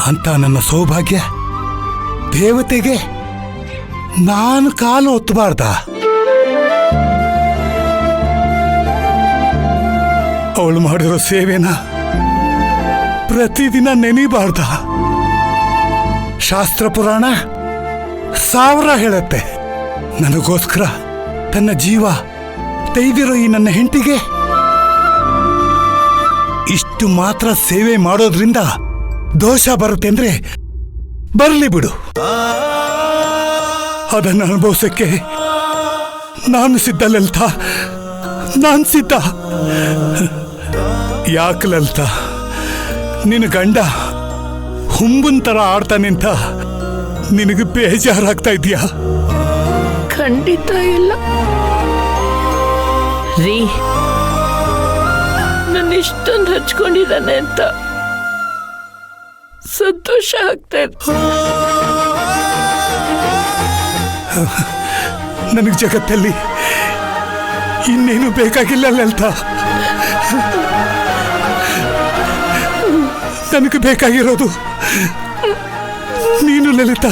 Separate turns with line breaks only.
ಅಂತ ನನ್ನ ಸೌಭಾಗ್ಯ ದೇವತೆಗೆ ನಾನು ಕಾಲು ಒತ್ತಬಾರ್ದ? ಅವಳು ಮಾಡಿರೋ ಸೇವೆನ ಪ್ರತಿದಿನ ನೆನೀಬಾರ್ದ? ಶಾಸ್ತ್ರ ಪುರಾಣ 1000 ಹೇಳುತ್ತೆ, ನನಗೋಸ್ಕರ ತನ್ನ ಜೀವ ತೆಗೆದಿರೋ ಈ ನನ್ನ ಹೆಂಡತಿಗೆ ಇಷ್ಟು ಮಾತ್ರ ಸೇವೆ ಮಾಡೋದ್ರಿಂದ ದೋಷ ಬರುತ್ತೆ ಅಂದ್ರೆ ಬರಲಿ ಬಿಡು. ಅದನ್ನು ಅನುಭವಿಸಕ್ಕೆ ನಾನು ಸಿದ್ಧ ಲಲಿತಾ, ನಾನು ಸಿದ್ಧ. ಯಾಕೆ ಲಲಿತಾ, ನಿನ್ನ ಗಂಡ ಹುಂಬನ್ ಥರ ಆಡ್ತಾನೆ ಅಂತ ನಿನಗೆ ಬೇಜಾರಾಗ್ತಾ ಇದೆಯಾ?
ಖಂಡಿತ ಇಲ್ಲ ರೀ, ನನ್ನ ಇಷ್ಟೊಂದು ಹಚ್ಕೊಂಡಿದ್ದಾನೆ ಅಂತ ಸಂತೋಷ ಆಗ್ತಾ ಇದೆ.
ನನಗೆ ಜಗತ್ತಲ್ಲಿ ಇನ್ನೇನು ಬೇಕಾಗಿಲ್ಲ ಲಲಿತಾ. ನನಗೆ ಬೇಕಾಗಿರೋದು ನೀನು ಲಲಿತಾ.